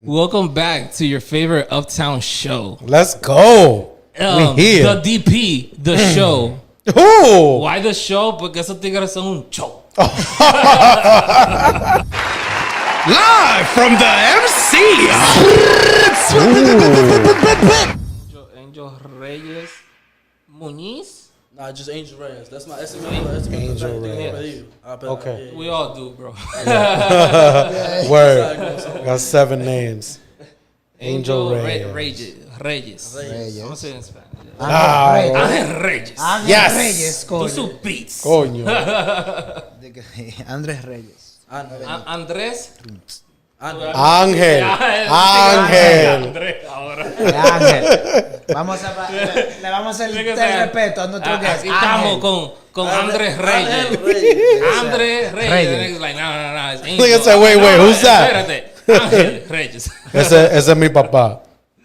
Welcome back to your favorite Uptown show. Let's go. We here. The DP, the show. Ooh. Why the show? Porque esos tigres son un show. Live from the MC. Angel Reyes Muñiz. Nah, just Angel Reyes. That's my Angel Reyes. Okay. We all do, bro. Word. Got 7 names. Angel Reyes. Reyes. I'm gonna say it in Spanish. Ah, Reyes. Yes. Reyes, Do coño. some beats. Coño. Andrés Reyes. Andrés. Ángel. Andrés ahora. Ángel. Le vamos a hacer el respeto a nuestro guest. Aquí estamos con Andrés Reyes. Andrés Reyes. The nigga's like, no. It's Angel. Nigga said, wait, who's that? Espérate. Ángel Reyes. Ese es mi papá.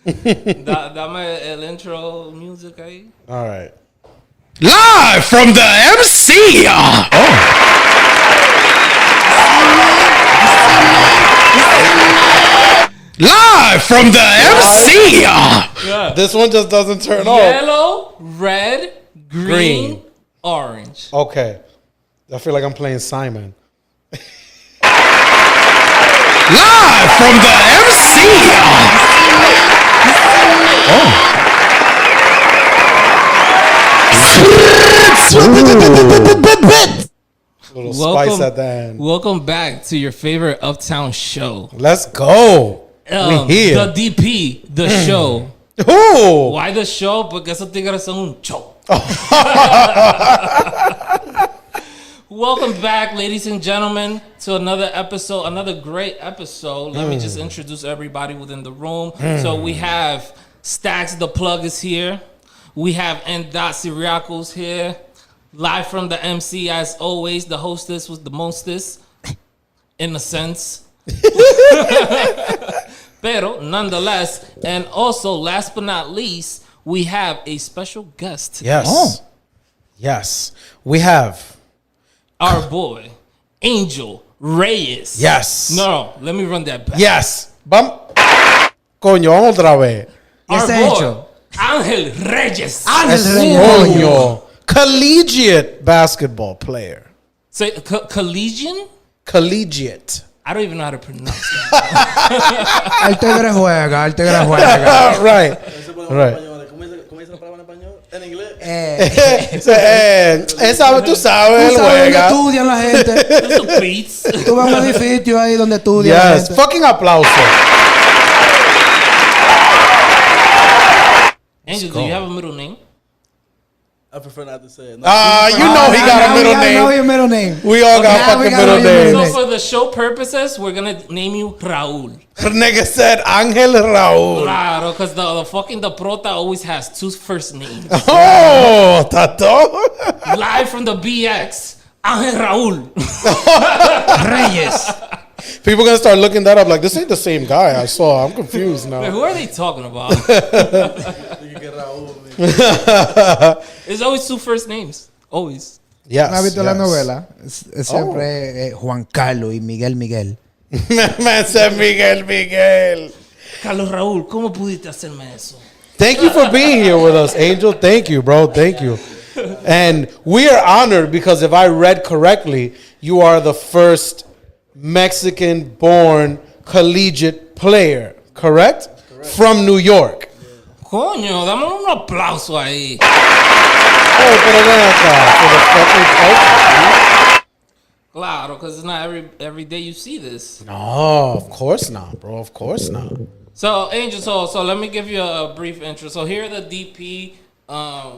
Dame el intro music ahí. All right. Live from the MC. Live from the MC. Yeah. This one just doesn't turn off. Yellow, red, green, orange. Okay. I feel like I'm playing Simon. Live from the MC. Little spice at the end. Welcome back to your favorite Uptown show. Let's go. We here. The DP, the show. Ooh. Why the show? Porque esos tigres son un show. Welcome back, ladies and gentlemen, to another episode, another great episode. Let me just introduce everybody within the room. So we have Stacks the Plug is here. We have N. Siriacos here. Live from the MC, as always. The hostess was the mostest, in a sense. Pero, nonetheless, and also, last but not least, we have a special guest today. Yes. Yes. We have. Our boy, Angel Reyes. Yes. No, let me run that back. Yes. Coño, otra vez. Our Ese boy, hecho. Ángel Reyes. Ángel Reyes. Coño. Collegiate basketball player. Say, collegian? Collegiate. I don't even know how to pronounce that. El tigre juega. Right. Right. ¿Cómo dice la palabra en español? En inglés. Tú sabes, ¿Tú sabes dónde juega. estudian la gente? Just some beats. Tú vas a un edificio ahí donde estudian la Yes. gente. Fucking aplauso. Angel, do you have a middle name? I prefer not to say it. You know he got a middle I know name. your middle name. We all got Now we fucking gotta middle know your names. So for the show purposes, we're gonna name you Raúl. Nigga said Ángel Raúl. Claro, because the prota always has 2 first names. Oh, Tato. Live from the BX, Ángel Raúl. Reyes. People gonna start looking that up like this ain't the same guy I saw. I'm confused Wait, now. who are they talking about? You get Raúl, man. It's always 2 first names. Always. Yes. ¿No has visto la yes. novela? Siempre Juan Carlos y Miguel. Man said Miguel. Carlos Raúl, ¿cómo pudiste hacerme eso? Thank you for being here with us, Angel. Thank you, bro. Thank you. And we are honored because if I read correctly, you are the first Mexican-born collegiate player, correct? From New York. Coño, dame un aplauso ahí. Oh, pero ven acá. For the fucking culture. Claro, because it's not every day you see this. No, of course not, bro. Of course not. So, Angel, so let me give you a brief intro. So here at the DP,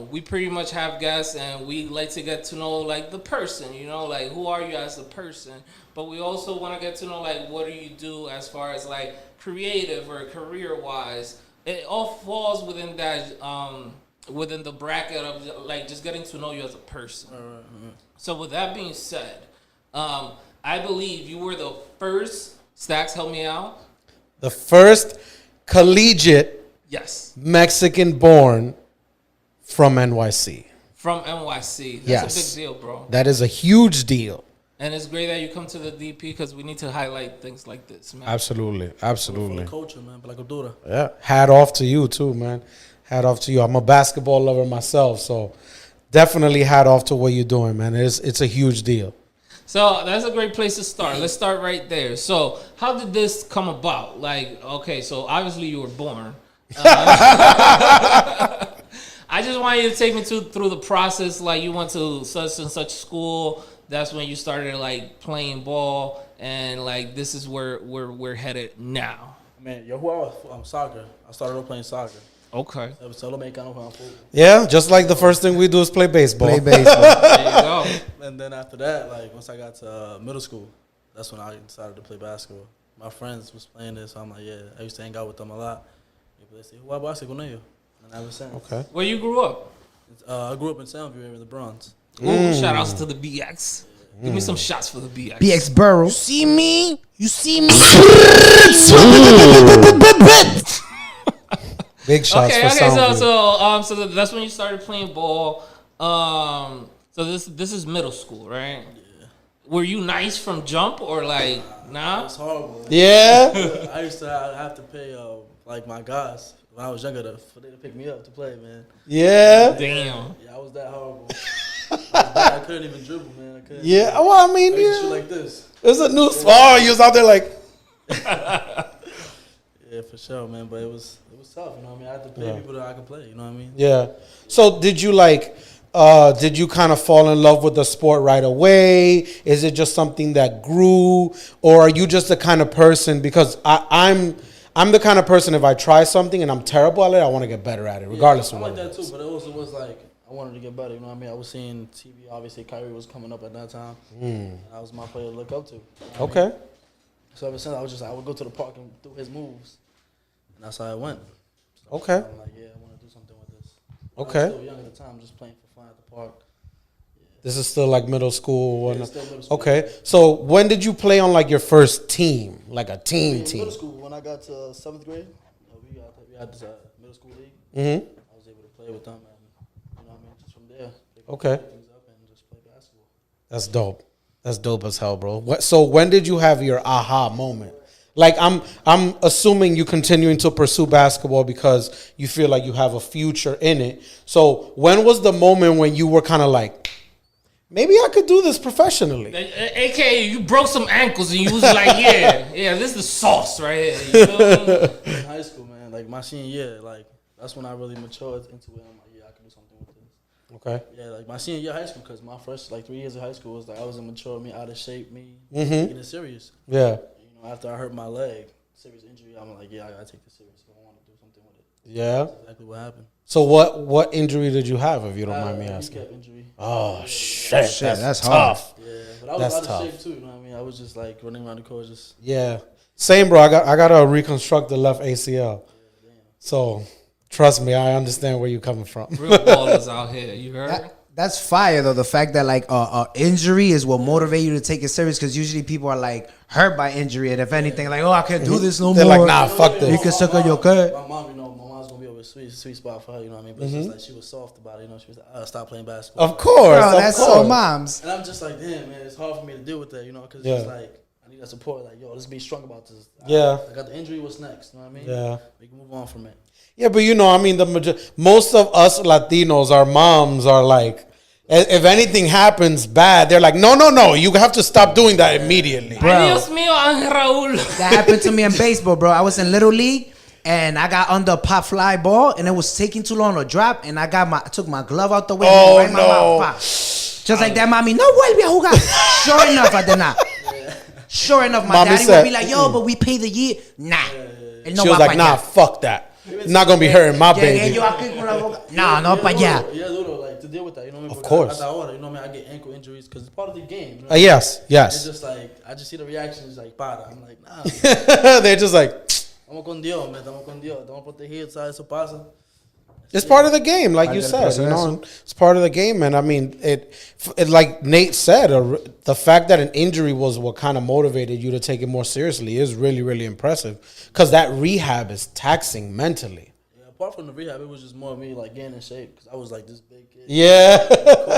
we pretty much have guests, and we like to get to know, like, the person, you know, like, who are you as a person? But we also want to get to know, like, what do you do as far as, like, creative or career-wise. It all falls within that, within the bracket of, like, just getting to know you as a person. So with that being said, I believe you were the first, Stacks, help me out. The first collegiate Yes. Mexican-born from NYC. From NYC. That's Yes. a big deal, bro. That is a huge deal. And it's great that you come to the DP because we need to highlight things like this, man. Absolutely. For Absolutely. the culture, man. For la cultura. Yeah. Hat off to you, too, man. Hat off to you. I'm a basketball lover myself, so definitely hat off to what you're doing, man. It's a huge deal. So that's a great place to start. Let's start right there. So how did this come about? Like, okay, so obviously you were born. I just want you to take me through the process. Like, you went to such and such school. That's when you started like playing ball, and like this is where we're headed now. Man, yo, who I was? Soccer. I started off playing soccer. Okay. Solo mexicano jugando fútbol. Yeah, just like the first thing we do is play baseball. Play baseball. There you go. And then after that, like once I got to middle school, that's when I decided to play basketball. My friends was playing this, so I'm like, yeah. I used to hang out with them a lot. They say, "Who básquet con ellos?" And ever since. Okay. Where you grew up? I grew up in Soundview area, the Bronx. Ooh, shout outs to the BX. Give me some shots for the BX. BX Burrow. See me? You see me? Big shots Okay, for Soundview. so that's when you started playing ball. So this is middle school, right? Yeah. Were you nice from jump or like nah? It's horrible. Yeah. I used to have to pay like my guys when I was younger for them to pick me up to play, man. Yeah. Damn. Yeah, I was that horrible. I couldn't even dribble, man. I couldn't. Yeah. Well, I mean, I used to shoot yeah. like this. It's a new sport. You was out there like. Yeah, for sure, man. But it was tough, you know what I mean? I had to pay people that I could play, you know what I mean? Yeah. So did you did you kind of fall in love with the sport right away? Is it just something that grew, or are you just the kind of person? Because I'm the kind of person, if I try something and I'm terrible at it, I want to get better at it, regardless I'm of what like it that is. too, but it also was like I wanted to get better, you know what I mean? I was seeing TV, obviously Kyrie was coming up at that time. That was my player to look up to. You know what I mean? Okay. So ever since I would go to the park and do his moves. And that's how I went. So Okay. I'm like, yeah, I want to do something with this. Okay. I was still young at the time, just playing for fun at the park. This is still like middle school. Yeah, it's still middle school. Okay. So when did you play on like your first team, like a team? Middle school, when I got to 7th grade, we had this middle school league. Mm-hmm. I was able to play with them, and you know what I mean, just from there, they could Okay. pick things up and just play basketball. That's dope. That's dope as hell, bro. So when did you have your aha moment? Like I'm assuming you continuing to pursue basketball because you feel like you have a future in it. So when was the moment when you were kind of like, maybe I could do this professionally? AKA, you broke some ankles and you was like, yeah, this is the sauce right here. You know? In high school, man, like my senior year, like that's when I really matured into it. I'm like, yeah, I can do something with this. Okay. Yeah, like my senior year of high school, because my first 3 years of high school was like I was immature, me out of shape, me taking it serious. Yeah. You know, after I hurt my leg, serious injury, I'm like, yeah, I gotta take this serious. I want to do something with it. Yeah. That's exactly what happened. So what injury did you have, if you don't I mind me had a asking? kneecap injury. Oh shit, that's tough. Yeah, but I was That's out tough. of shape too. You know what I mean? I was just like running around the court, just Yeah. Same, bro. I gotta reconstruct the left ACL. So trust me, I understand where you're coming from. Real ballers out here. You heard? That's fire though. The fact that like injury is what motivate you to take it serious, because usually people are like hurt by injury, and if anything, like, oh, I can't do this no They're more. like, nah, fuck You this. can suck on your cut. my mom, you know, my mom's gonna be over a sweet spot for her. You know what I mean? But it's just like she was soft about it. You know, she was like, stop playing basketball. Of course, Bro, of that's course. so moms. And I'm just like, damn, man, it's hard for me to deal with that. You know, because Yeah. it's like I need that support. Like, yo, let's be strong about this. Yeah. I got the injury. What's next? You know what I mean? Yeah. We can move on from it. Yeah, but you know, I mean, most of us Latinos, our moms are like, if anything happens bad, they're like, no, you have to stop doing that immediately. Bro. Ay, Dios mío, Ángel Raúl. That happened to me in baseball, bro. I was in Little League, and I got under a pop fly ball, and it was taking too long to drop, and I took my glove out the way. Oh, right in my no. mouth, pop. Just like that, mommy, no vuelve a jugar. Sure enough, I did not. Sure enough, my Mommy daddy said, would be like, yo, but we pay the year. Nah. Él no She was va like, pa' nah, allá. fuck that. Not gonna be hurting my Llegué baby. yo aquí con la boca. No, pa' allá. Yeah, duro, like to deal with that. You know what I mean? Of Because course. At that order, you know what I mean? I get ankle injuries because it's part of the game. You know? Yes. It's just like I just see the reactions like para. I'm like, nah. They're just like, Estamos con Dios, man. Estamos con Dios. Estamos protegidos. ¿Sabes? Eso pasa. it's part of the game, like you Parte del said. You know, proceso. it's part of the game, and I mean, it like Nate said, the fact that an injury was what kind of motivated you to take it more seriously is really, really impressive. Because that rehab is taxing mentally. Yeah, apart from the rehab, it was just more of me like getting in shape because I was like this big kid. Yeah.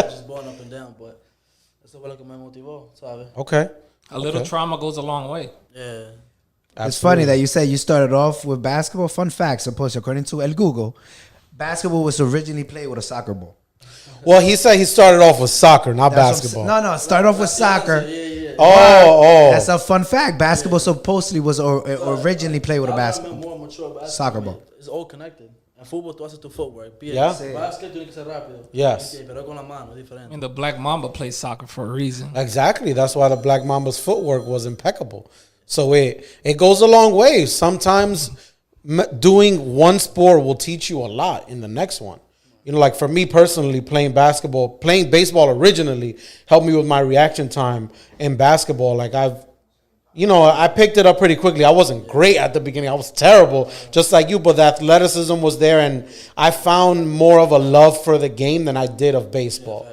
Just going up and down. But Eso fue lo que me motivó, ¿sabes? Okay. A little trauma goes a long way. Yeah. It's funny that you said you started off with basketball. Fun fact, supposed according to El Google, basketball was originally played with a soccer ball. Well, he said he started off with soccer, not That's basketball. No, started off with soccer. Yeah. Oh. That's a fun fact. Basketball supposedly was originally played with a basketball. More mature basketball. Soccer ball. It's all connected. En fútbol tú haces tu footwork. Yeah. Básquet tiene que ser rápido. Yes. Pero con la mano, I diferente. mean, the Black Mamba plays soccer for a reason. Exactly. That's why the Black Mamba's footwork was impeccable. So it goes a long way. Sometimes doing one sport will teach you a lot in the next one. You know, like for me personally, playing baseball originally helped me with my reaction time in basketball. Like I picked it up pretty quickly. I wasn't great at the beginning. I was terrible, just like you, but the athleticism was there, and I found more of a love for the game than I did of baseball.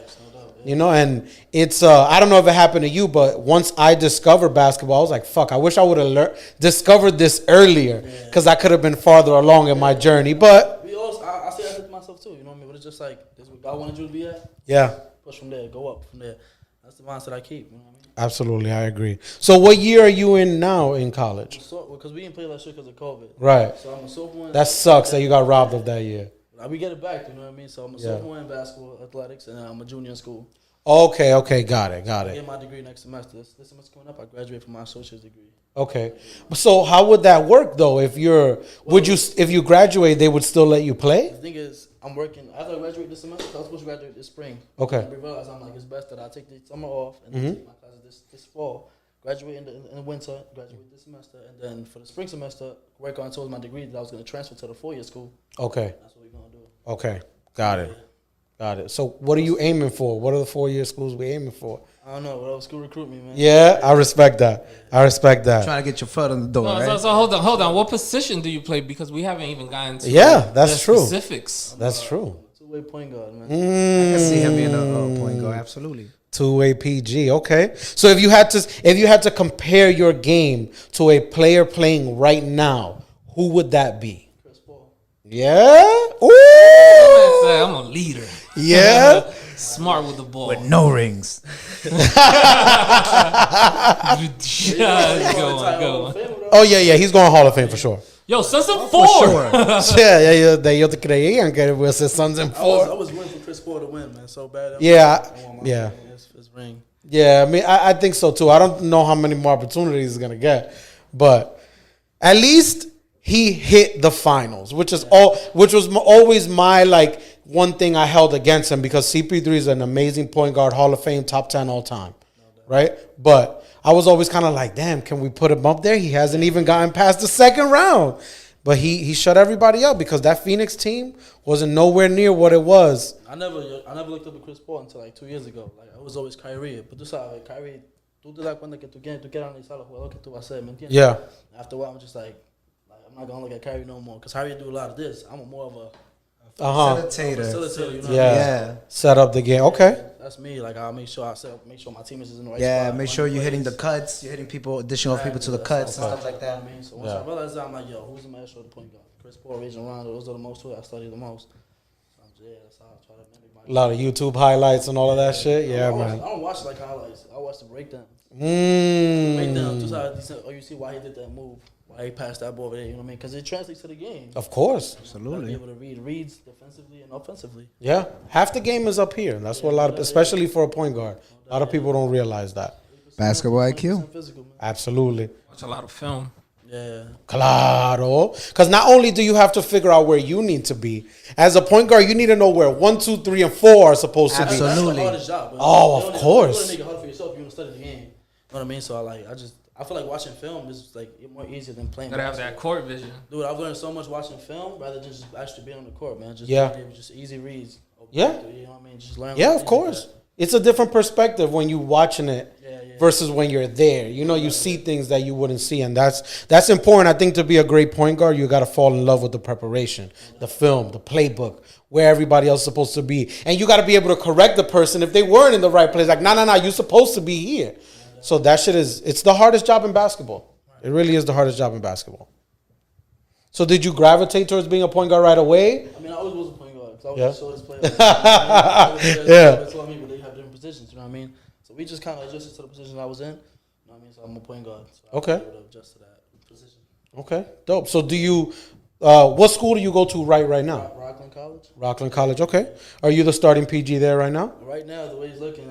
You know, and it's, I don't know if it happened to you, but once I discovered basketball, I was like, fuck, I wish I would have discovered this earlier, because I could have been farther along in my journey. But I say that to myself too, you know what I mean? But it's just like, this is what God wanted you to be at. yeah, Push from there, go up from there. That's the mindset I keep, you know what I mean? absolutely, I agree. So what year are you in now in college? So, because we didn't play that shit because of COVID. Right. So I'm a sophomore. That sucks that you got robbed of that year. We get it back, you know what I mean? So I'm a sophomore in basketball, athletics, and I'm a junior in school. Okay, got it. I get my degree next semester. This semester coming up, I graduate from my associate's degree. Okay, so how would that work though? If you graduate, they would still let you play? The thing is, I'm working. After I graduate this semester, I was supposed to graduate this spring. Okay. I realized I'm like, it's best that I take the summer off and then take my classes this fall. Graduate in the winter, graduate this semester, and then for the spring semester, work on towards my degree that I was going to transfer to the 4-year school. Okay. That's what we're going to do. Okay, got it. So what are you aiming for? What are the 4-year schools we aiming for? I don't know. Whatever school recruit me, man. Yeah, I respect that. Trying to get your foot on the door, No, right? so hold on. What position do you play? Because we haven't even gotten to that's the true. Specifics. That's true. Two-way point guard, man. I can see him being a point guard. Absolutely. Two-way PG. Okay. So if you had to compare your game to a player playing right now, who would that be? Chris Paul. Yeah. Ooh. I'm a leader. Yeah. Smart with the ball. With no rings. Go. Oh yeah. He's going Hall of Fame for sure. Yo, Suns in 4. For sure. Yeah. Ellos te creían que iba a ser Suns in I 4. was rooting for Chris Paul to win, man, so bad. Yeah. I want my Yeah. his ring. Yeah, I mean, I think so too. I don't know how many more opportunities he's gonna get, but at least he hit the finals, which was always my like one thing I held against him, because CP3 is an amazing point guard, Hall of Fame, top 10 all time, right? But I was always kind of like, damn, can we put him up there? He hasn't even gotten past the second round, but he shut everybody up because that Phoenix team wasn't nowhere near what it was. I never looked up at Chris Paul until like 2 years ago. Like I was always Kyrie, but tú sabes, Kyrie, tú te das cuenta que tú quieres analizar los jugadores que tú vas a hacer, ¿me entiendes? Yeah. After a while, I'm just like I'm not gonna look at Kyrie no more because Kyrie do a lot of this. I'm more of a Facilitator. facilitator. You know Yeah. Set up the game. Okay. That's me. Like I'll make sure my teammates is in the right Yeah, spot. make sure you're hitting the cuts. You're hitting additional people to the cuts and stuff like that. I mean, so once I realized that, I'm like, yo, who's the master of the point guard? Chris Paul, Rajon Rondo. Those are the most who I study the most. So that's how I try to mimic my. A lot of YouTube highlights and all of that shit. Yeah, I man. don't watch like highlights. I watch the breakdown. Mm. Breakdown. Just how you see why he did that move. Why he passed that ball over there, you know what I mean? Because it translates to the game. Of course. You gotta be able to read reads defensively and offensively. Yeah. Half the game is up here. That's what especially for a point guard. A lot of people don't realize that. Basketball IQ. Physical, man. Absolutely. Watch a lot of film. Yeah. Claro. Because not only do you have to figure out where you need to be, as a point guard, you need to know where 1, 2, 3, and 4 are supposed to be. That's Absolutely. the hardest job. Bro. Oh, You of don't- course. You don't make it hard for yourself. You want to study the game. You know what I mean? So I feel like watching film is like more easier than playing. Gotta have that court vision. Dude, I've learned so much watching film rather than just actually being on the court, man. Just just easy reads. Yeah. You know what I mean? Just learn. Yeah, what of it is course. like It's a different perspective when you watching it Yeah. versus when you're there. You know, you see things that you wouldn't see, and that's important. I think to be a great point guard, you got to fall in love with the preparation, the film, the playbook, where everybody else is supposed to be, and you got to be able to correct the person if they weren't in the right place. Like, no, you're supposed to be here. So that shit it's the hardest job in basketball. It really is the hardest job in basketball. So did you gravitate towards being a point guard right away? I mean, I always was a point guard because I was Yeah. the shortest player. Yeah. That's what I mean, but they have different positions. You know what I mean? So So we just kind of adjusted to the position I was in. You know what I mean? So I'm a point guard. So I Okay. was able to adjust to that position. Okay, dope. So do you, what school do you go to right now? Rockland College. Rockland College. Okay. Are you the starting PG there right now? Right now, the way he's looking,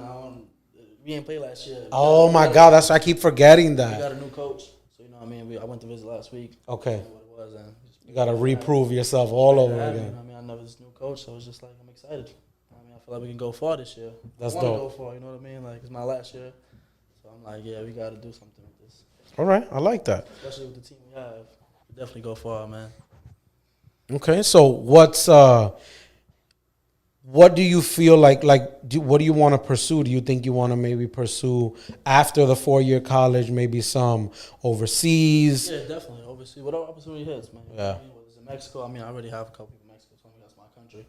we ain't played last year. Oh my God, I keep forgetting We that. got a new coach. So, you know what I mean? I went to visit last week. Okay. What it was, and You got to reprove yourself all over You know again. what I mean? I know this new coach, so it's just like I'm excited. I mean, I feel like we can go far this year. That's I wanna dope. go far, you know what I mean? Like, it's my last year. So I'm like, yeah, we got to do something with this. All right, I like that. Especially with the team we have. We definitely go far, man. Okay, so what do you feel like what do you want to pursue? Do you think you want to maybe pursue after the 4-year college, maybe some overseas? Yeah, definitely. Overseas. Whatever opportunity hits, man. You know Yeah. what I mean? Whether it's in Mexico, I mean, I already have a couple people in Mexico telling me that's my country.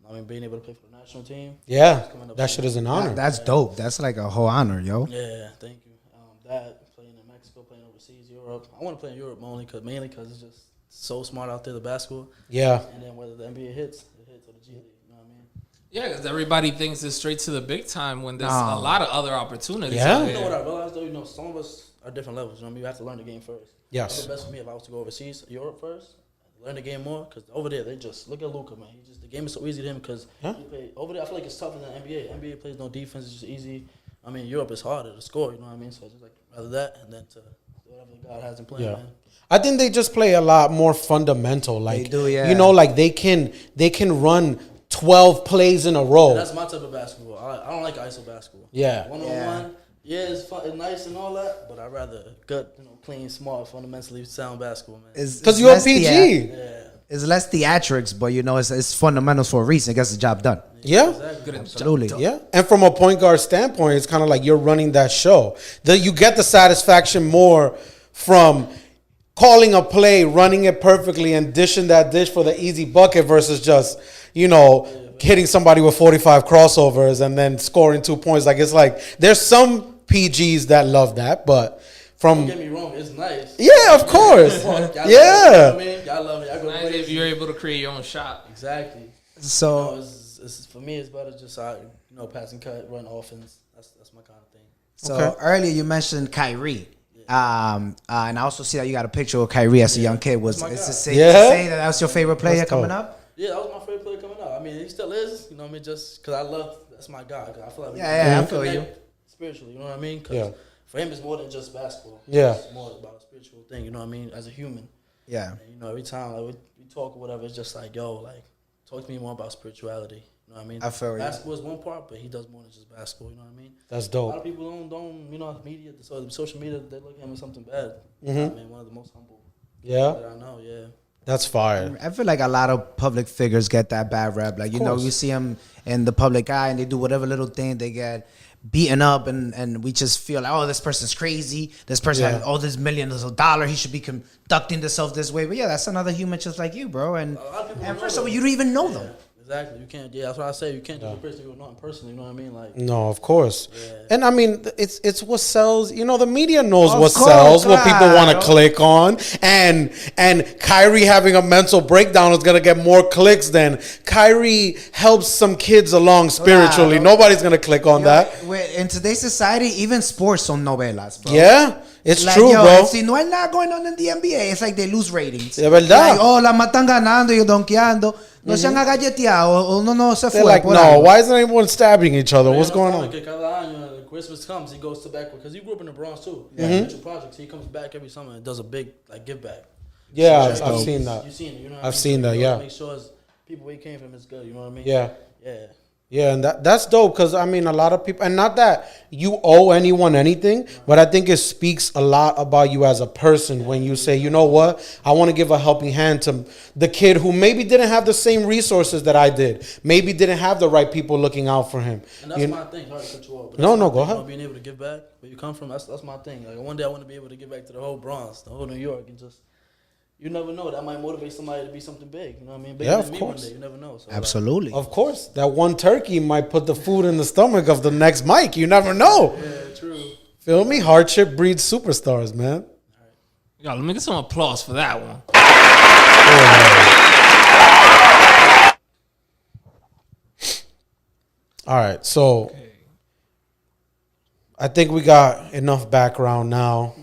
I mean, being able to play for the national team. Yeah, it's coming up that soon. shit is an honor. That's dope. That's like a whole honor, yo. Yeah, thank you. That, playing in Mexico, playing overseas, Europe. I want to play in Europe mainly because it's just so smart out there, the basketball. Yeah, And then whether the NBA hits, it hits or the G League. You know what I mean? Yeah, because everybody thinks it's straight to the big time when there's No. a lot of other opportunities. Yeah. out You know what there. I realized though? You know, some of us are different levels. You know what I mean? You have to learn the game first. Yes. It's the best for me if I was to go overseas, Europe first, learn the game more. Because over there, they just look at Luka, man. The game is so easy to him because over there, I feel like it's tougher than NBA. NBA plays no defense; it's just easy. I mean, Europe is harder to score. You know what I mean? So just like rather that and then to whatever God has in plan, yeah. man. I think they just play a lot more fundamental. Like do, yeah. you know, like they can run 12 plays in a row. That's my type of basketball. I don't like ISO basketball. Yeah. One-on-one, yeah, it's fun, it's nice and all that, but I'd rather good, clean, smart, fundamentally sound basketball, man. Because you're a PG. Yeah. It's less theatrics, but you know, it's fundamentals for a reason. It gets the job done. Yeah. Exactly. Good Absolutely. Yeah. And from a point guard standpoint, it's kind of like you're running that show. You get the satisfaction more from calling a play, running it perfectly, and dishing that dish for the easy bucket versus just, hitting somebody with 45 crossovers and then scoring 2 points. Like, it's like there's some PGs that love that, but Don't get me wrong, it's nice. yeah, of course. Y'all love it, Yeah. you know what I mean? Y'all love it. Y'all go Nice if crazy. you're able to create your own shot. Exactly. So, It's for me, it's better just pass and cut, run offense. That's my kind of thing. so earlier you mentioned Kyrie. And I also see that you got a picture of Kyrie as a young kid. That's my It's guy. to say, Yeah? to say that was your favorite player That's coming dope. up? Yeah, that was my favorite player coming up. I mean, he still is. You know what I mean? Just because that's my guy. 'Cause I feel like we Yeah, I can feel you. connect spiritually. You know what I mean? 'Cause Yeah. for him, it's more than just basketball. Yeah. It's more about a spiritual thing. You know what I mean? As a human. Yeah. And, every time we talk or whatever, it's just like, yo, talk to me more about spirituality. You know what I mean? I feel you. Basketball is one part, but he does more than just basketball. You know what I mean? That's A lot dope. of people don't media, so the social media, they look at him as something bad. You know what I mean, one of the most humble Yeah. that I know. Yeah. That's fire. I feel like a lot of public figures get that bad rap. Like, you see them in the public eye and they do whatever little thing, they get beaten up and we just feel like, oh, this person's crazy. This person Yeah. has all this millions of dollars. He should be conducting himself this way. But yeah, that's another human just like you, bro. And A lot of people don't first know of all, that. you don't even know them. Yeah, exactly. You can't. Yeah, that's what I say. You can't judge a person you don't know personally. You know what I mean? Like, No, of course. Yeah. And I mean, it's what sells. The media knows Of what course, sells, what people want to claro. click on. And Kyrie having a mental breakdown is going to get more clicks than Kyrie helps some kids along spiritually. Claro. Nobody's going to click on that. In today's society, even sports son novelas, bro. Yeah, it's Like, true, yo, bro. Si no hay nada going on in the NBA, it's like they lose ratings. De verdad. Like, oh, la matan ganando y donkeando. No se han agalleteado o no se They're fue. like, por no, algo. why isn't anyone stabbing each other? What's going on? Que cada año, Christmas comes, he goes to back because he grew up in the Bronx too. Yeah. Mitchell Projects. He comes back every summer and does a big give back. Yeah, So, I've seen that. You've seen it. You know what I've I mean? seen So that, you gotta yeah. Make sure people where he came from is good. You know what I mean? Yeah. Yeah. Yeah, and that's dope because, I mean, a lot of people, and not that you owe anyone anything, but I think it speaks a lot about you as a person when you say, you know what, I want to give a helping hand to the kid who maybe didn't have the same resources that I did, maybe didn't have the right people looking out for him. And that's You- my thing. Sorry to cut you off. But No, that's no, my go thing, ahead. Being able to give back where you come from, that's my thing. Like one day I want to be able to give back to the whole Bronx, the whole New York, and just you never know. That might motivate somebody to be something big. You know what I mean? Bigger Yeah, than of me course. one day. You never know. So, Absolutely. Of course, that one turkey might put the food in the stomach of the next Mike. You never know. yeah, true. Feel me? Hardship breeds superstars, man. Yo, let me get some applause for that one. All right, so I think we got enough background now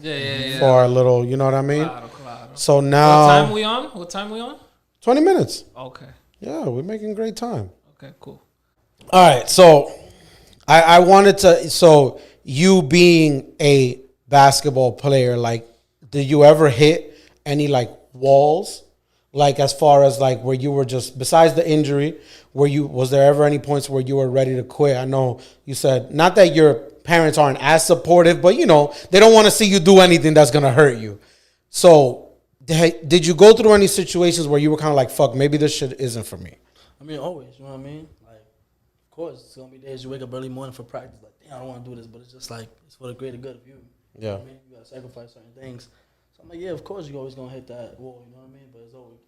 for a little, you know what I mean? Claro. So now... What time we on? 20 minutes. Okay. Yeah, we're making great time. Okay, cool. All right, so I wanted to... So you being a basketball player, like, did you ever hit any, like, walls? Like, as far as, like, where you were just... Besides the injury, was there ever any points where you were ready to quit? I know you said... Not that your parents aren't as supportive, but, you know, they don't want to see you do anything that's going to hurt you. So... Did you go through any situations where you were kind of like, fuck, maybe this shit isn't for me? I mean, always, you know what I mean? Like, of course, it's going to be days you wake up early morning for practice, like, damn, I don't want to do this, but it's just like, it's for the greater good of you. You know what I mean? You got to sacrifice certain things. So I'm like, yeah, of course you're always going to hit that wall, you know what I mean? But it's always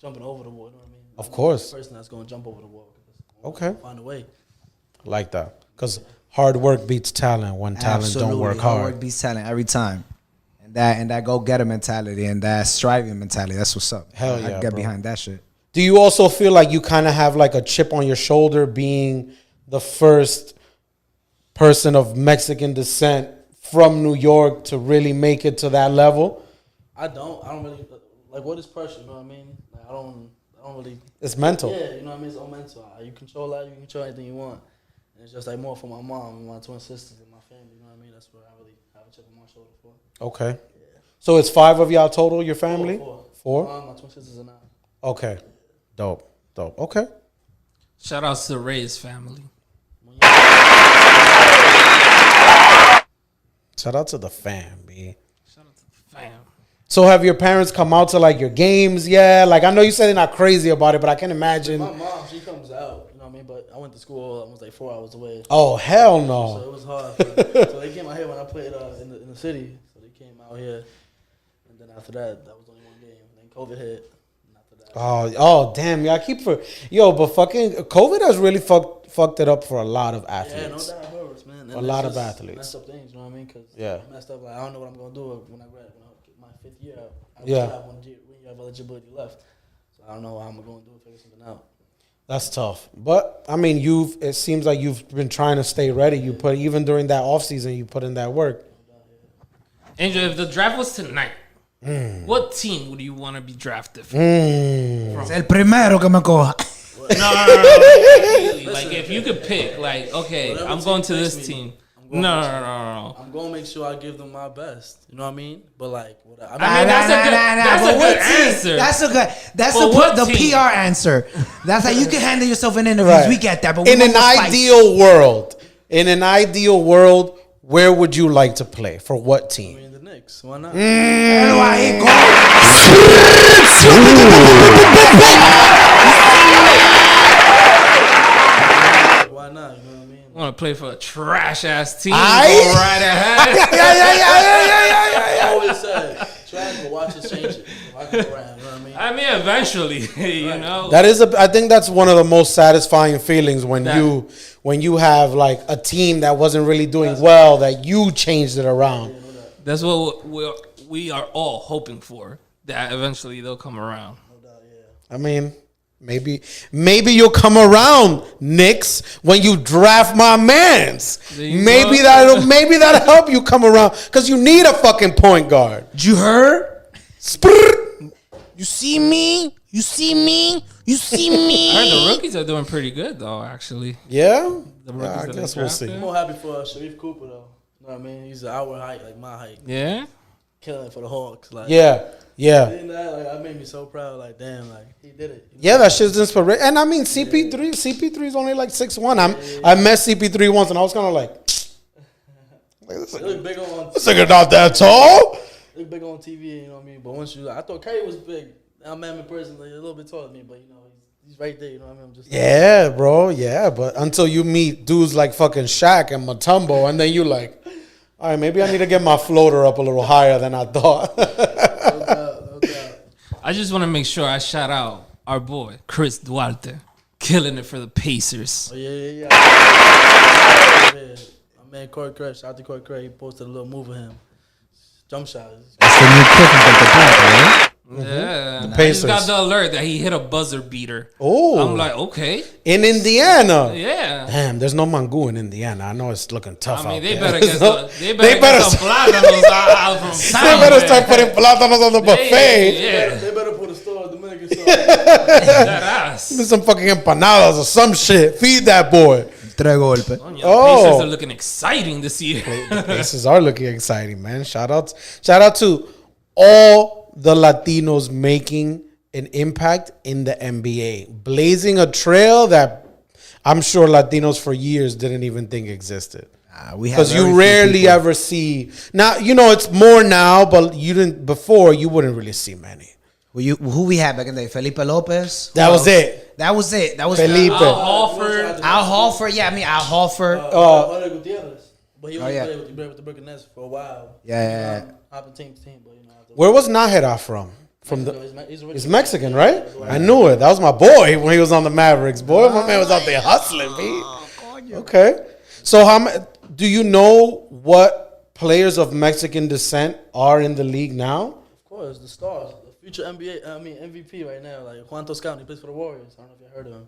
jumping over the wall, you know what I mean? Of course. The person that's going to jump over the wall. Okay. Find a way. I like that. Because hard work beats talent when talent don't work hard. Hard work beats talent every time. And that go-getter mentality and that striving mentality, that's what's up. Hell yeah, I get bro. behind that shit. Do you also feel like you kind of have like a chip on your shoulder being the first person of Mexican descent from New York to really make it to that level? I don't really, like, what is pressure, you know what I mean? Like, I don't really. It's mental. Yeah, you know what I mean? It's all mental. You control that, you can control anything you want. And it's just like more for my mom and my twin sisters and my family, you know what I mean? That's what I really have a chip on my shoulder for. Okay. Yeah. So it's 5 of y'all total, your family? Four? My mom, my twin sisters and I. Okay. Dope. Okay. Shout outs to the Reyes family. Shout out to the fam, B. Shout out to the fam. So have your parents come out to like your games? Yeah. Like I know you said they're not crazy about it, but I can imagine. My mom, she comes out, you know what I mean? But I went to school almost like 4 hours away. Oh, hell So no. it was hard. So they came out here when I played in the city. So they came out here. And then after that was only one game. And then COVID hit. And after that. Oh, damn. Yeah, but fucking COVID has really fucked it up for a lot of athletes. Yeah, no doubt. It hurts, man. And A lot of just athletes. Messed up things, you know what I mean? Because Yeah. messed up. Like, I don't know what I'm going to do when I get my 5th year. I Yeah. have 1 year of eligibility left. So I don't know how I'm going to do it, figure something out. That's tough. But, I mean, it seems like you've been trying to stay ready. Even during that offseason, you put in that work. Angel, if the draft was tonight, what team would you want to be drafted from? Es el primero que me coja. No. Like, if you could pick, like, okay, Whatever I'm going to team this picks me, team. I'm No. I'm going to make sure I give them my best. You know what I mean? But, like, I mean, that's a good answer. That's But what the team? PR answer. That's how you can handle yourself in interviews. Right. We get that, but we In want an more spice. ideal world, where would you like to play? For what I team? mean, the Knicks. Why not? Why not? You know what I mean? Want to play for a trash ass team? I- Go right ahead. I always said, trash, but watch us change it. I can go around, you know what I mean? I mean, eventually, you know. I think that's one of the most satisfying feelings when you have like a team that wasn't really doing well that you changed it around. That's what we are all hoping for. That eventually they'll come around. I mean, maybe you'll come around, Knicks, when you draft my mans. Maybe that'll help you come around because you need a fucking point guard. You heard? You see me? You see me? You see I heard me? the rookies are doing pretty good though. Actually, Yeah, the rookies I that they guess we'll see. drafted. I'm more happy for Sharif Cooper, though. You know what I mean? He's an hour height, like my height. Yeah. Killing it for the Hawks. Like, Yeah. seeing that, like, that made me so proud. Like, damn, like, he did it. Yeah, that shit's inspiration. And I mean, CP3 is only like 6'1". I met CP3 once, and I was kind of like, He looked big on this nigga not that tall. He looked big on TV, you know what I mean? But once I thought Curry was big. I met him in person, like, a little bit taller than me, but, you know, he's right there, you know what I mean? I'm just Yeah, bro. Yeah, but until you meet dudes like fucking Shaq and Mutombo, and then you like, all right, maybe I need to get my floater up a little higher than I thought. no doubt. I just want to make sure I shout out our boy Chris Duarte, killing it for the Pacers. Oh, yeah. My man, Corey Craig, shout out to Corey Craig. He posted a little move of him. Jump shot. That's the new kid from the bank, right? Yeah, I Pacers. just got the alert that he hit a buzzer beater. Oh, I'm like, okay, in Indiana. yeah. Damn, there's no mangú in Indiana. I know it's looking tough I mean, out they there. better get So- some. They better get some plátanos out from They town. better man. start putting plátanos on the buffet. Yeah, They better put a store in Dominican sauce. that ass. Some fucking empanadas or some shit. Feed that boy. Tres golpes. The Oh. Pacers are looking exciting this year. Pacers are looking exciting, man. Shout out to all the Latinos making an impact in the NBA, blazing a trail that I'm sure Latinos for years didn't even think existed. We have Because very you few rarely people. ever see now. You know it's more now, but you didn't before. You wouldn't really see many. Who we had back in the day? Felipe Lopez. That was it. That was it. That was Felipe. Al Horford. Al Horford. Yeah, I mean Al Horford. Jorge Gutierrez. But he was yeah. played with the Brooklyn Nets for a while. Yeah. Hopping team to team, but you know. After Where was Nájera from? From the. he's He's Mexican, right? I knew it. That was my boy when he was on the Mavericks. Boy, my man was out there hustling, B. Okay. So do you know what players of Mexican descent are in the league now? Of course, the stars, the future MVP right now, like Juan Toscano, he plays for the Warriors. I don't know if you heard of him.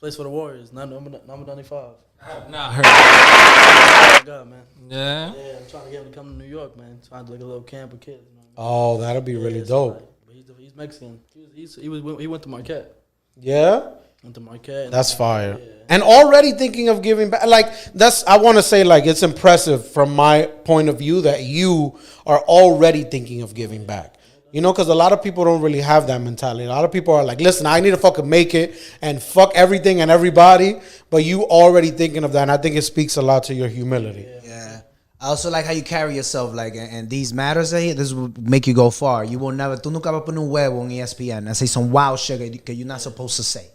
Plays for the Warriors, number 95. Not heard. Oh my God, man. Yeah. Yeah, I'm trying to get him to come to New York, man. Trying to like a little camp with kids. You know what Oh, that'll be I mean? really Yeah, so, dope. like, but he's Mexican. He went to Marquette. Yeah? Went to Marquette. That's fire. Yeah. And already thinking of giving back. Like, I want to say, like, it's impressive from my point of view that you are already thinking of giving back. You know, because a lot of people don't really have that mentality. A lot of people are like, listen, I need to fucking make it and fuck everything and everybody. But you already thinking of that. And I think it speaks a lot to your humility. Yeah. I also like how you carry yourself, like, and these matters here, this will make you go far. You will never, tú nunca vas a poner un huevo on ESPN and say some wild shit that you're not supposed to say.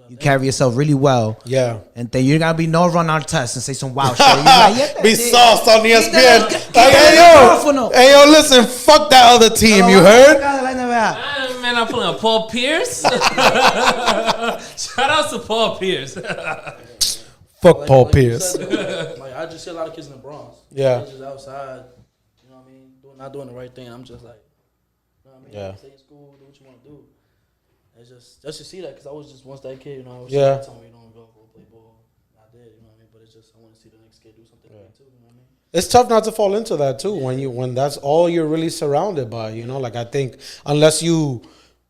You carry yourself really well. Yeah. And then you're gonna be no run our test and say some wild shit. You're like, yeah, Be sauced on ESPN. Like, micrófono. hey, yo, listen, fuck that other team, you heard? Man, I'm pulling a Paul Pierce. Shout out to Paul Pierce. Fuck Paul you Pierce. said, though, like I just see a lot of kids in the Bronx. Yeah. They're just outside. You know what I mean? Not doing the right thing. I'm just like, you know what I mean? Yeah. Stay in school, do what you want to do. It's just to see that because I was just once that kid, you know. I was Yeah. Telling me, you know, go play ball. I did, you know what I mean? But it's just I want to see the next kid do something great too. You know what I mean? It's tough not to fall into that too when that's all you're really surrounded by. You know, like I think unless you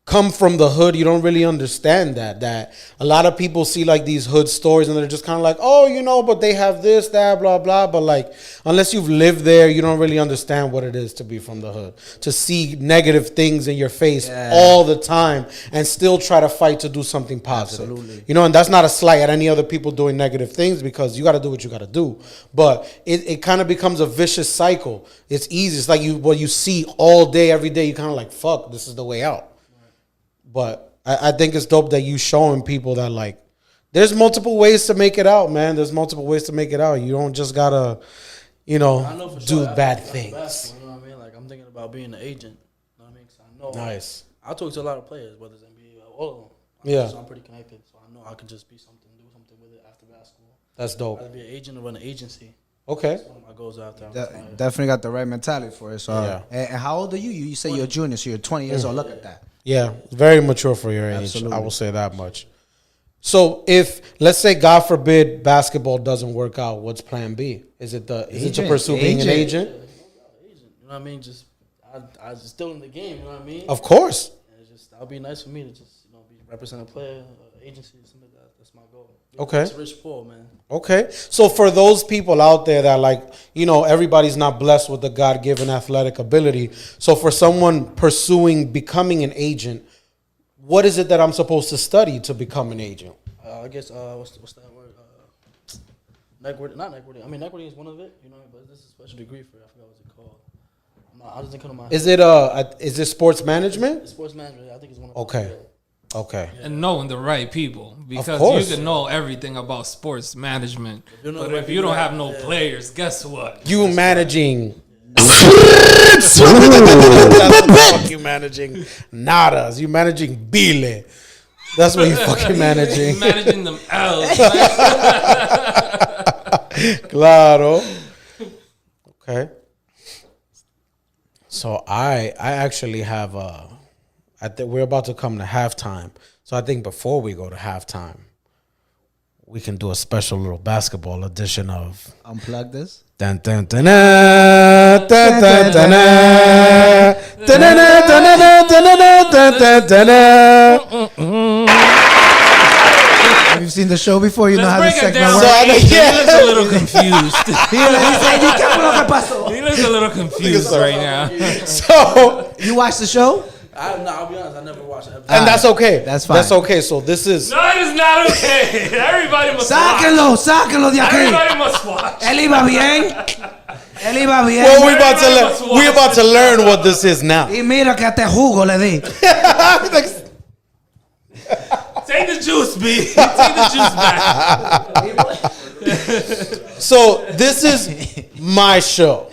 come from the hood, you don't really understand that a lot of people see like these hood stories and they're just kind of like, oh, you know, but they have this, that, blah, blah. But like, unless you've lived there, you don't really understand what it is to be from the hood, to see negative things in your face all the time and still try to fight to do something positive. Absolutely. You know, and that's not a slight at any other people doing negative things because you got to do what you got to do. But it kind of becomes a vicious cycle. It's easy. It's like what you see all day, every day. You kind of like, fuck, this is the way out. But I think it's dope that you showing people that like there's multiple ways to make it out, man. There's multiple ways to make it out. You don't just gotta, you know, I know for do sure bad after things. basketball, you know what I mean? Like I'm thinking about being an agent. You know what I mean? 'Cause I know. Nice. I talk to a lot of players, whether it's NBA or all of them. Yeah. So I'm pretty connected, so I know I can just be something, do something with it after basketball. That's dope. I'd be an agent or run an agency. Okay. That's one of my goals after. Definitely got the right mentality for it. So, Yeah. and how old are you? You say you're a junior, so you're 20 years old. Look at that. Yeah, very mature for your age. Absolutely. I will say that much. So if let's say God forbid basketball doesn't work out, what's plan B? Is it to Agent. pursue being an agent? Agent, you know what I mean? Just I just still in the game. You know what I mean? Of course. And it's just that'll be nice for me to just be represent a player, agency, something like that. That's my goal. Okay. It's rich poor, man. Okay. So for those people out there that like, you know, everybody's not blessed with the God-given athletic ability. So for someone pursuing becoming an agent, what is it that I'm supposed to study to become an agent? I guess what's that word? Networking, not networking. I mean, networking is one of it, you know. But this is a special degree for it. I forgot what's it called. I just think of my. Is it sports management? It's sports management? I think it's one of Okay. them. Okay. And knowing the right people because course. you can know everything about sports management, you know but the if right you don't people, have no players, guess what? You managing. That's what the fuck you managing. Nadas. You managing bile. That's what you fucking managing. Managing them L's. Claro. Okay. So I actually have I think we're about to come to halftime. So I think before we go to halftime, we can do a special little basketball edition of Unplug this. Dun, dun, dun, dun, dun, dun, dun, dun, dun, dun, dun, dun. Have you seen the show before? You know how Let's this break it segment down. works. He looks a little confused. He said, "¿Y qué fue lo que pasó?" He looks a little confused right now. So, You watched the show? I'll be honest, I never watched it. and that's okay. That's fine. That's okay. So this is No, it is not okay. Everybody must watch. Sáquenlo de aquí. Everybody must watch. Él iba bien. Él iba bien. well, Everybody we're about to learn what this is now. Y mira que hasta jugo le di. Take the juice, B. Take the juice back. So this is my show,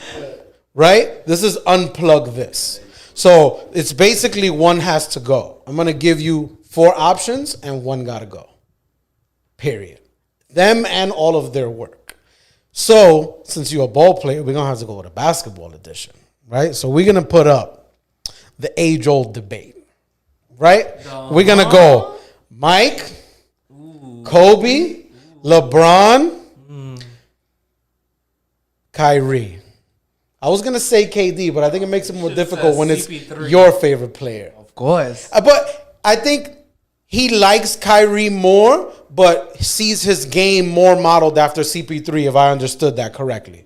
right? This is Unplug This. So it's basically one has to go. I'm gonna give you 4 options and one gotta go. Period. Them and all of their work. So since you're a ball player, we're gonna have to go with a basketball edition, right? So we're gonna put up the age-old debate, right? We're gonna go Mike, Kobe, LeBron, Kyrie. I was gonna say KD, but I think it makes it more difficult when it's CP3. your favorite player. Of course. But I think he likes Kyrie more, but sees his game more modeled after CP3, if I understood that correctly.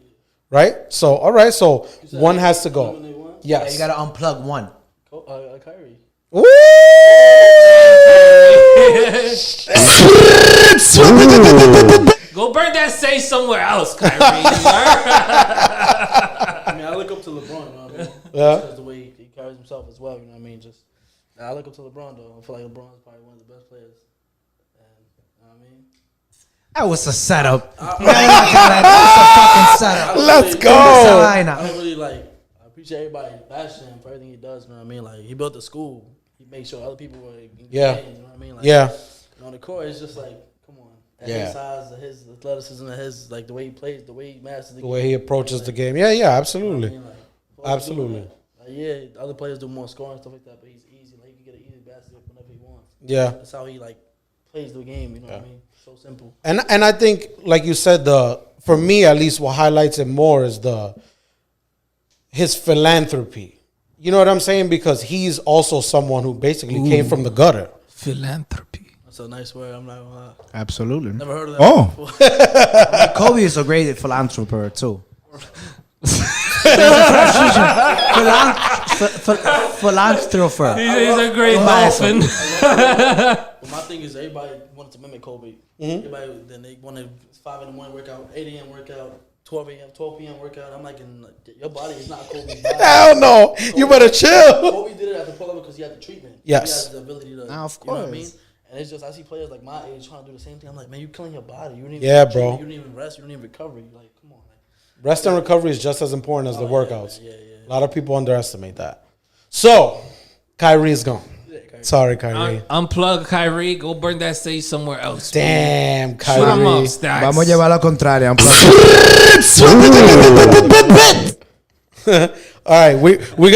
Right? So, all right. So, one has to go. Yeah, Yes. you gotta unplug one. Kyrie. Woo! Go burn that say somewhere else, Kyrie. I mean, I look up to LeBron, you know what I mean? Yeah. Because the way he carries himself as well, you know what I mean? Just I look up to LeBron, though. I feel like LeBron is probably one of the best players. And, you know what I mean? That was a setup. That was a fucking setup. Let's I go. don't really like. I appreciate everybody bashing him for everything he does. You know what I mean? Like he built the school. He made sure other people were in Yeah. games, you know what I mean? Like, Yeah. on the court, it's just like, come on. At Yeah. his size, his athleticism, and his like the way he plays, the way he masters the The game. way he approaches the game. Yeah, yeah, I absolutely. mean, like, Absolutely. yeah, other players do more scoring stuff like that, but he's easy. Like he can get an easy basket whenever he wants. Yeah. That's how he like plays the game. You know what I mean? So simple. And I think, like you said, for me at least, what highlights it more is his philanthropy. You know what I'm saying? Because he's also someone who basically came from the gutter. Philanthropy. That's a nice word. I'm not gonna lie. Absolutely. Never heard of that Oh. before. Kobe is a great philanthropist too. Philanthropist. He's a great Awesome. dolphin. But my thing is, everybody wanted to mimic Kobe. Everybody, then they wanted 5 in the morning workout, 8 a.m. workout, 12 a.m., 12 p.m. workout. I'm like, your body is not Kobe's body. Hell no. You better chill. Kobe did it at the pro level because he had the treatment. Yes. He has the ability to. Now, of You know what I course. mean? And it's just, I see players like my age trying to do the same thing. I'm like, man, you killing your body. You don't even Yeah, get bro. treatment, You don't even rest. You don't even recover. You're like, come on. Like, Rest and recovery is just as important as the yeah, workouts. yeah. A lot of people underestimate that. So, Kyrie's gone. Sorry, Kyrie. Unplug Kyrie. Go burn that stage somewhere else. Damn, Shoot him up, Kyrie. Stacks. Vamos a llevar la contraria. All right, we're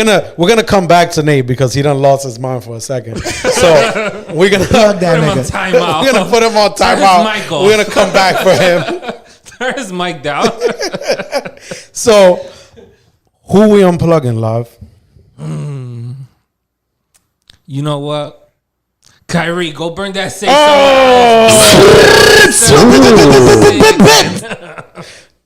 gonna come back to Nate because he done lost his mind for a second. So we're gonna Plug that Put him on nigga. timeout. we're gonna put him on Turn his timeout. mic off. We're gonna come back for him. Turn his mic down. So who we unplugging, love? You know what? Kyrie, go burn that stage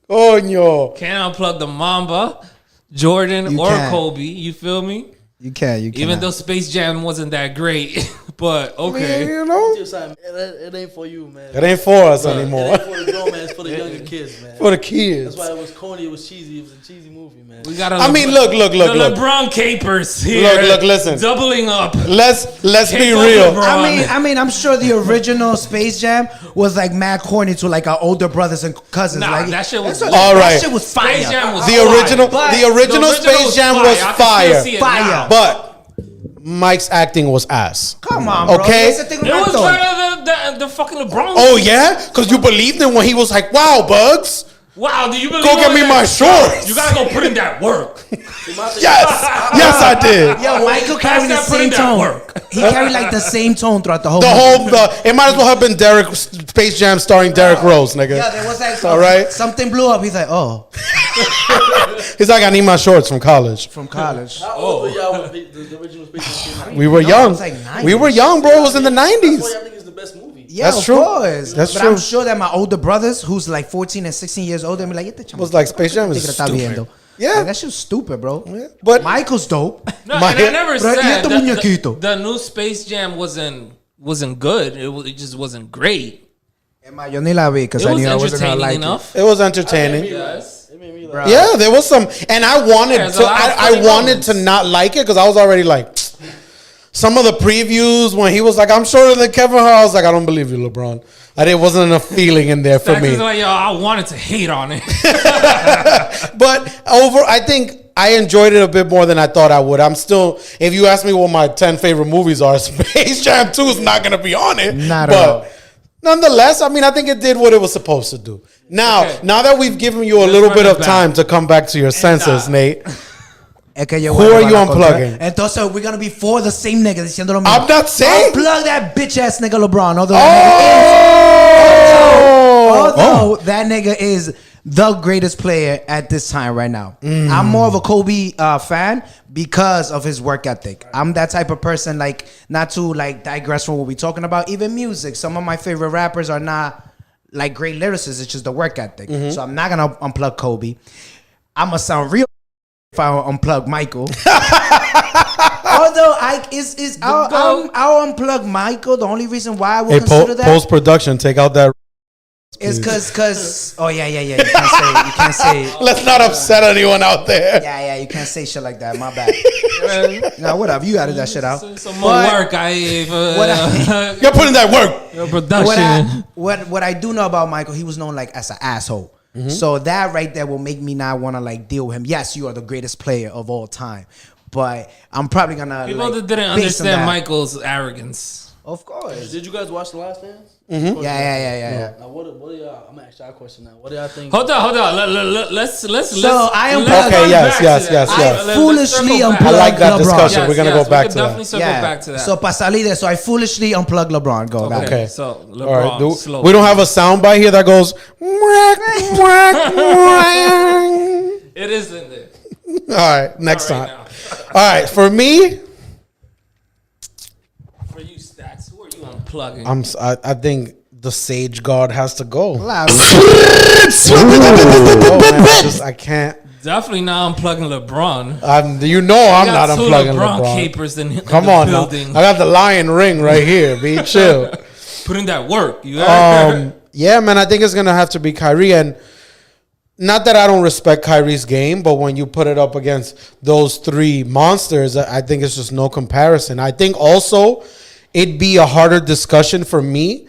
Oh no. Can't unplug the Mamba, Jordan, You or can't. Kobe. You feel me? You can't. Even though Space Jam wasn't that great, but okay. You know, just, it ain't for you, man. it ain't for us It anymore. ain't for the grown man. It's for the younger kids, man. For the kids. That's why it was corny. It was cheesy. It was a cheesy movie, man. We got I mean, look. the LeBron capers here. Look, listen. Doubling up. Let's be Cape real. LeBron. I mean, I'm sure the original Space Jam was like mad corny to like our older brothers and cousins. Nah, like, that shit was that's lit. All right. That shit was fire. Space Jam was The fire. original, But the original Space Jam was I can fire. still see it Fire. now. But Mike's acting was ass. Come on, bro. Okay. Ese tengo It was un actor. better than the fucking LeBron. Oh yeah, because you believed him when he was like, "Wow, Bugs." Wow, do you believe? Go get me my shorts. You gotta go put in that work. Yes, I did. Yo, Michael carried the That's not same putting that tone. work. He carried like the same tone throughout the whole. It might as well have been Space Jam starring Derrick Rose, nigga. Yeah, there was like all right. something blew up. He's like, oh, He's like, I need my shorts from college. from college. How old were y'all when the original Space Jam came out? We were No, young. it was like 90s. We were young, bro. It was in the That's why 90s. y'all think it's the best movie. Yeah, That's of true. course. That's but true. I'm sure that my older brothers, who's like 14 and 16 years older, be like, It was like Space Jam is stupid. Yeah. Like, that shit's stupid, bro. Yeah. But Michael's dope. No, My- and I never Pero said este muñequito. the new Space Jam wasn't good. It just wasn't great. Yo ni la vi because It I was knew I wasn't gonna entertaining like enough. it was entertaining. Yes. It made me Bro. like, Yeah, there was some, and I wanted There's a to. lot of I funny wanted moments. to not like it because I was already like, some of the previews when he was like, "I'm shorter than Kevin Hart," I was like, "I don't believe you, LeBron." There wasn't enough feeling in there for Stacks me. is like, yo, I wanted to hate on it. But I think I enjoyed it a bit more than I thought I would. I'm still, if you ask me what my 10 favorite movies are, Space Jam 2 is not going to be on it. Not but at all. nonetheless, I mean, I think it did what it was supposed to do. Now, Okay. now that we've given you a Let's little run bit it of back. time to come back to your senses, Nate. Es que yo Who voy a are you llevar la unplugging? contra. Entonces, we're gonna be for the same nigga diciendo lo mismo. I'm not saying. Unplug that bitch ass nigga LeBron. Oh! Although that nigga is the greatest player at this time right now. I'm more of a Kobe fan because of his work ethic. I'm that type of person, like, not to like digress from what we're talking about. Even music, some of my favorite rappers are not like great lyricists. It's just the work ethic. So I'm not gonna unplug Kobe. I'm gonna sound real if I unplug Michael. Although I'll unplug Michael. The only reason why I will Hey, consider that post production, take out that. is because oh yeah. You can't say Let's not upset anyone out there. yeah, you can't say shit like that. My bad. No, whatever. You added that shit out. Some more But work I what You're putting that work. your production. what I do know about Michael, he was known like as an asshole. So that right there will make me not want to like deal with him. Yes, you are the greatest player of all time, but I'm probably gonna People like, that didn't based on understand that. Michael's arrogance. Of course. did you guys watch The Last Dance? Yeah. Now, what are y'all? I'm gonna ask y'all a question now. What do y'all think? Hold on. Let's. So, I am- let's Okay, run yes, back yes, to that. yes, I- yes. let's Foolishly circle back. I unplugged like that LeBron. discussion. We're gonna go back we to can definitely that. circle back to that. So pa salir de eso, I foolishly unplugged LeBron. Go. got it. Okay. So All LeBron, right. slow. We don't have a sound bite here that goes. It is in there. All right. Next All right, time. now. All right. For me, For you, Stacks, who are you unplugging? I think the Sage God has to go. Loud. I can't. Definitely not unplugging LeBron. I'm You not got two unplugging LeBron LeBron. capers in Come the on now. building. I got the lion ring right here. Be chill. Put in that work. You heard? Yeah, man, I think it's gonna have to be Kyrie, and not that I don't respect Kyrie's game, but when you put it up against those three monsters, I think it's just no comparison. I think also it'd be a harder discussion for me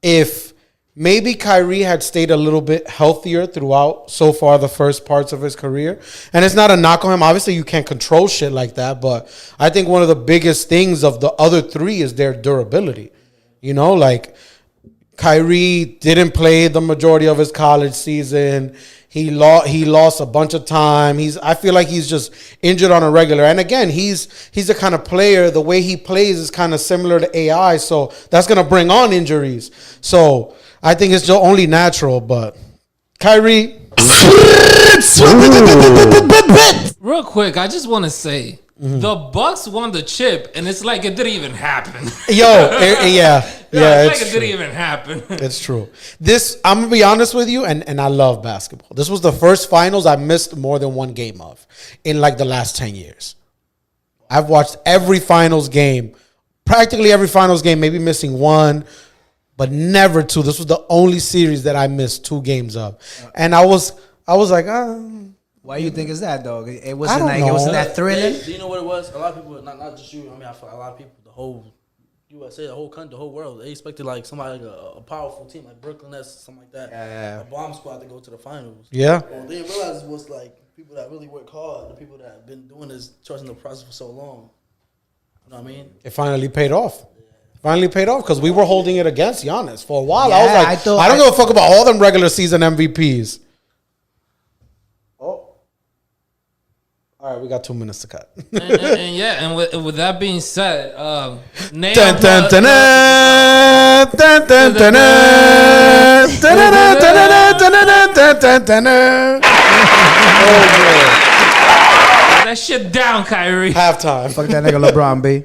if maybe Kyrie had stayed a little bit healthier throughout so far the first parts of his career. And it's not a knock on him. Obviously, you can't control shit like that, but I think one of the biggest things of the other three is their durability. You know, like Kyrie didn't play the majority of his college season. He lost a bunch of time. I feel like he's just injured on a regular. And again, he's the kind of player, the way he plays is kind of similar to AI. So that's going to bring on injuries. So I think it's just only natural. But Kyrie. Real quick, I just want to say the Bucks won the chip, and it's like it didn't even happen. Yeah, it's it's like it true. didn't even happen. It's true. I'm gonna be honest with you, and I love basketball. This was the first finals I missed more than one game of in like the last 10 years. I've watched every finals game, practically every finals game, maybe missing one, but never two. This was the only series that I missed 2 games of. And I was like, Why you think is that, dog? It I wasn't don't like know. it wasn't that thrilling. Do you know what it was? A lot of people, not just you. I mean, I feel like a lot of people, the whole USA, the whole country, the whole world, they expected like somebody, like a powerful team like Brooklyn Nets, something like that, Yeah. a bomb squad to go to the finals. yeah. Well, they didn't realize it was like people that really work hard, the people that have been doing this, trusting the process for so long. You know what I mean? It finally paid off. Finally paid off because we were holding it against Giannis for a while. I Yeah, was like, I thought- I don't give a fuck about all them regular season MVPs. All right, we got 2 minutes to cut. And yeah, and with that being said, name Dun, dun, dun, dun, dun, dun, dun, dun, dun, dun, dun, dun, dun. that shit down, Kyrie. Halftime. Fuck that nigga LeBron, B.